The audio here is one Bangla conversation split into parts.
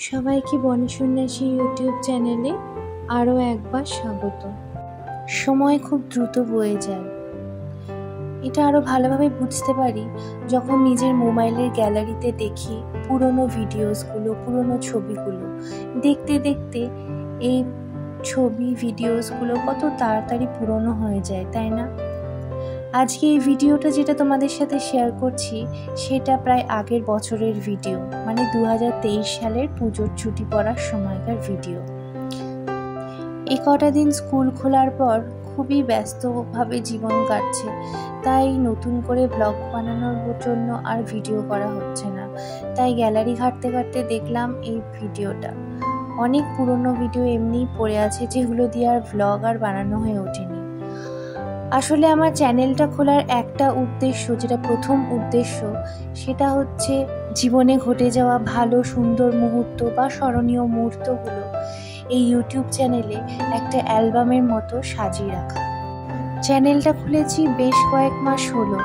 সবাইকে বনি সন্ন্যাসী ইউটিউব চ্যানেলে আরও একবার স্বাগত। সময় খুব দ্রুত বয়ে যায়। এটা আরও ভালোভাবে বুঝতে পারি যখন নিজের মোবাইলের গ্যালারিতে দেখি পুরনো ভিডিওসগুলো, পুরনো ছবিগুলো। দেখতে দেখতে এই ছবি ভিডিওসগুলো কত তাড়াতাড়ি পুরনো হয়ে যায়, তাই না? আজকে এই ভিডিওটা যেটা তোমাদের সাথে শেয়ার করছি সেটা প্রায় আগের বছরের ভিডিও, মানে 2023 সালের পুজোর ছুটি পড়ার সময়কার ভিডিও। এই কটা দিন স্কুল খোলার পর খুবই ব্যস্তভাবে জীবন কাটছে, তাই নতুন করে ব্লগ বানানোর জন্য আর ভিডিও করা হচ্ছে না। তাই গ্যালারি ঘাঁটতে ঘাঁটতে দেখলাম এই ভিডিওটা। অনেক পুরনো ভিডিও এমনিই পড়ে আছে যেগুলো দিয়ে আর ব্লগ আর বানানো হয়ে ওঠেনি। আসলে আমার চ্যানেলটা খোলার একটা উদ্দেশ্য, যেটা প্রথম উদ্দেশ্য, সেটা হচ্ছে জীবনে ঘটে যাওয়া ভালো সুন্দর মুহূর্ত বা স্মরণীয় মুহূর্তগুলো এই ইউটিউব চ্যানেলে একটা অ্যালবামের মতো সাজিয়ে রাখা। চ্যানেলটা খুলেছি বেশ কয়েক মাস হলো,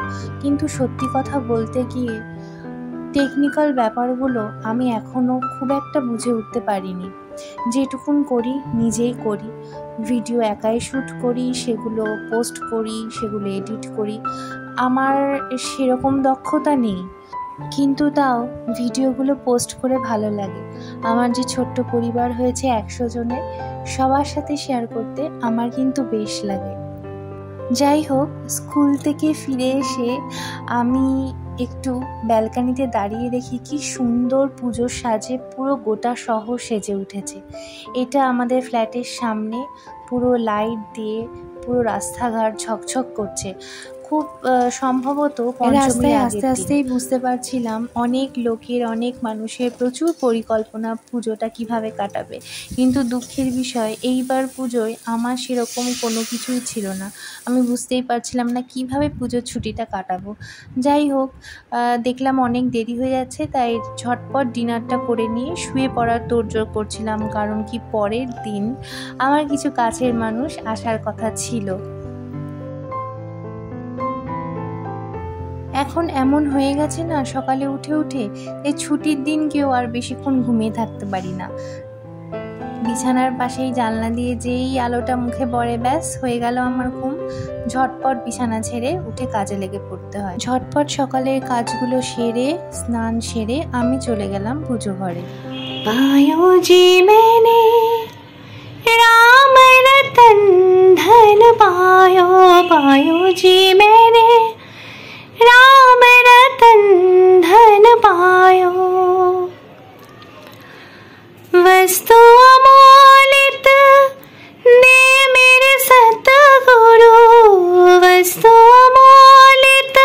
কিন্তু সত্যি কথা বলতে গিয়ে টেকনিক্যাল ব্যাপারগুলো আমি এখনও খুব একটা বুঝে উঠতে পারিনি। যেটুকুন করি নিজেই করি, ভিডিও একাই শ্যুট করি, সেগুলো পোস্ট করি, সেগুলো এডিট করি। আমার সেরকম দক্ষতা নেই, কিন্তু তাও ভিডিওগুলো পোস্ট করে ভালো লাগে। আমার যে ছোট্ট পরিবার হয়েছে 100 জনের, সবার সাথে শেয়ার করতে আমার কিন্তু বেশ লাগে। যাই হোক, স্কুল থেকে ফিরে এসে আমি একটু ব্যালকানিতে দাঁড়িয়ে দেখি কি সুন্দর পুজোর সাজে পুরো গোটা শহর সেজে উঠেছে। এটা আমাদের ফ্ল্যাটের সামনে পুরো লাইট দিয়ে পুরো রাস্তাঘাট ঝকঝক করছে। খুব সম্ভবত রাস্তায় আস্তে আস্তেই বুঝতে পারছিলাম অনেক লোকের, অনেক মানুষের প্রচুর পরিকল্পনা পুজোটা কিভাবে কাটাবে। কিন্তু দুঃখের বিষয়, এইবার পুজোয় আমার সেরকম কোনো কিছুই ছিল না। আমি বুঝতেই পারছিলাম না কিভাবে পুজোর ছুটিটা কাটাবো। যাই হোক, দেখলাম অনেক দেরি হয়ে যাচ্ছে, তাই ঝটপট ডিনারটা করে নিয়ে শুয়ে পড়ার তোড়জোড় করছিলাম। কারণ কি, পরের দিন আমার কিছু কাছের মানুষ আসার কথা ছিল। এখন এমন হয়ে গেছে না, সকালে উঠে উঠে এই ছুটির দিন কেউ আর বেশিক্ষণ ঘুমিয়ে থাকতে পারি না। বিছানার পাশেই জানলা দিয়ে যেই আলোটা মুখে পড়ে, ব্যাস হয়ে গেল আমার ঘুম। ঝটপট বিছানা ছেড়ে উঠে কাজে লেগে পড়তে হয়। ঝটপট সকালের কাজগুলো সেরে স্নান সেরে আমি চলে গেলাম পুজো ঘরে। पायो जी मैंने राम रतन धन पायो, पायो जी मैंने राम रतन धन पायो। वस्तु अमोलित दे मेरे सतगुरु, वस्तु अमोलित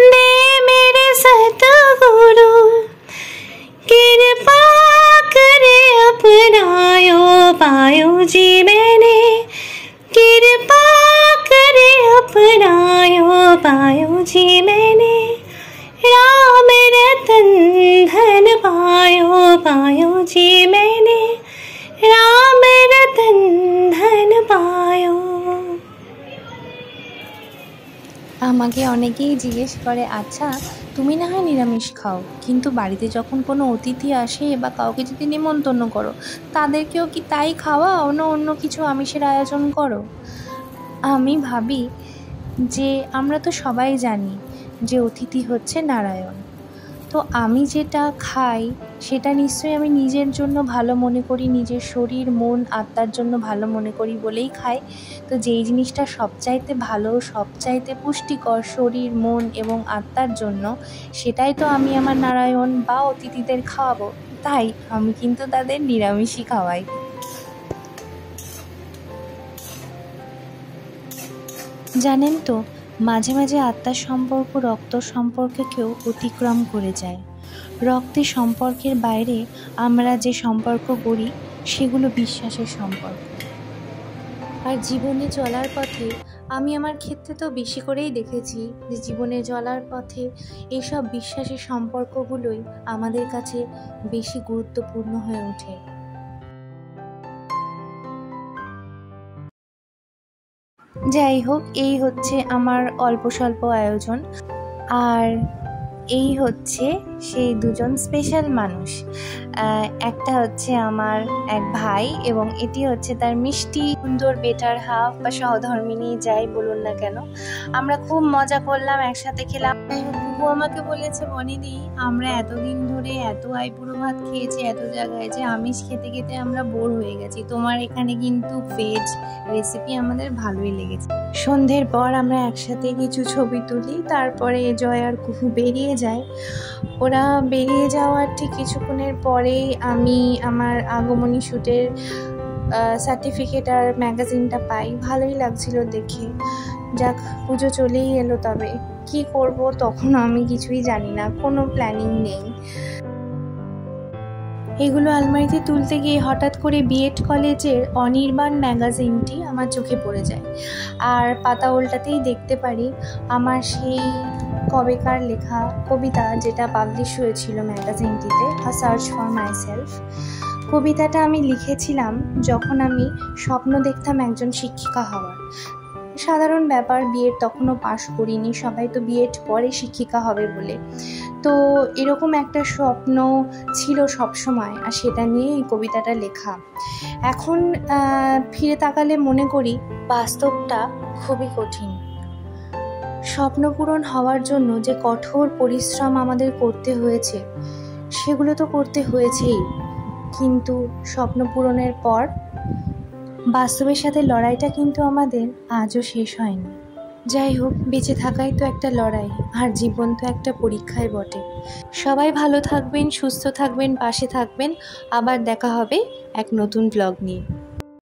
दे मेरे सतगुरु। कृपा करे अपनायो, पायो जी मैंने कृपा करे अपनायो, पायो जी मैंने राम रतन धन पायो, पायो जी मैंने राम रतन धन पायो। আমাকে অনেকেই জিজ্ঞেস করে, আচ্ছা তুমি না হয় নিরামিষ খাও, কিন্তু বাড়িতে যখন কোনো অতিথি আসে বা কাউকে যদি নিমন্ত্রণ করো, তাদেরকেও কি তাই খাওয়াও, অন্য কিছু আমিষের আয়োজন করো? আমি ভাবি যে আমরা তো সবাই জানি যে অতিথি হচ্ছে নারায়ণ। তো আমি যেটা খাই সেটা নিশ্চয়ই আমি নিজের জন্য ভালো মনে করি, নিজের শরীর মন আত্মার জন্য ভালো মনে করি বলেই খাই। তো যেই জিনিসটা সবচাইতে ভালো, সবচাইতে পুষ্টিকর শরীর মন এবং আত্মার জন্য, সেটাই তো আমি আমার নারায়ণ বা অতিথিদের খাওয়াবো। তাই আমি কিন্তু তাদের নিরামিষই খাওয়াই। জানেন তো, মাঝে মাঝে আত্মার সম্পর্ক রক্ত সম্পর্ককেও অতিক্রম করে যায়। রক্তের সম্পর্কের বাইরে আমরা যে সম্পর্ক করি সেগুলো বিশ্বাসের সম্পর্ক। আর জীবনে চলার পথে আমি আমার ক্ষেত্রে তো বেশি করেই দেখেছি যে জীবনে চলার পথে এইসব বিশ্বাসের সম্পর্কগুলোই আমাদের কাছে বেশি গুরুত্বপূর্ণ হয়ে ওঠে। যাই হোক, এই হচ্ছে আমার অল্প স্বল্প আয়োজন। আর এই হচ্ছে সেই দুজন স্পেশাল মানুষ। একটা হচ্ছে আমার এক ভাই এবং এটি হচ্ছে তার মিষ্টি সুন্দর বেটার হাফ বা সহধর্মিনী যাই বলুন না কেন। আমরা খুব মজা করলাম, একসাথে খেলাম। ও আমাকে বলেছে, বনিদি আমরা এতদিন ধরে এত আইবুড়ো ভাত খেয়েছি এত জায়গায়, যে আমিষ খেতে খেতে আমরা বোর হয়ে গেছি, তোমার এখানে কিন্তু ভেজ রেসিপি আমাদের ভালোই লেগেছে। সন্ধ্যের পর আমরা একসাথে কিছু ছবি তুলি, তারপরে জয় আর কুহু বেরিয়ে যায়। ওরা বেরিয়ে যাওয়ার ঠিক কিছুক্ষণের পরেই আমি আমার আগমনী শ্যুটের সার্টিফিকেট আর ম্যাগাজিনটা পাই। ভালোই লাগছিল দেখে। যাক, পুজো চলেই এলো, তবে কি করব তখন আমি কিছুই জানি না, কোনো প্ল্যানিং নেই। এগুলো আলমারিতে তুলতে গিয়ে হঠাৎ করে বিএড কলেজের অনির্বাণ ম্যাগাজিনটি আমার চোখে পড়ে যায়। আর পাতা উল্টাতেই দেখতে পারি আমার সেই কবেকার লেখা কবিতা, যেটা পাবলিশ হয়েছিল ম্যাগাজিনটিতে, আ সার্চ ফর মাই সেলফ। কবিতাটা আমি লিখেছিলাম যখন আমি স্বপ্ন দেখতাম একজন শিক্ষিকা হওয়ার। সাধারণ ব্যাপার, বিএড তখনও পাশ করিনি, সবাই তো বিএড পরে শিক্ষিকা হবে বলে। তো এরকম একটা স্বপ্ন ছিল সবসময়, আর সেটা নিয়ে এই কবিতাটা লেখা। এখন ফিরে তাকালে মনে করি বাস্তবটা খুবই কঠিন। স্বপ্ন পূরণ হওয়ার জন্য যে কঠোর পরিশ্রম আমাদের করতে হয়েছে সেগুলো তো করতে হয়েছেই, কিন্তু স্বপ্ন পূরণের পর বাস্তবের সাথে লড়াইটা কিন্তু আমাদের আজও শেষ হয়নি। যাই হোক, বেঁচে থাকাই তো একটা লড়াই, আর জীবন তো একটা পরীক্ষায় বটে। সবাই ভালো থাকবেন, সুস্থ থাকবেন, পাশে থাকবেন। আবার দেখা হবে এক নতুন ব্লগ নিয়ে।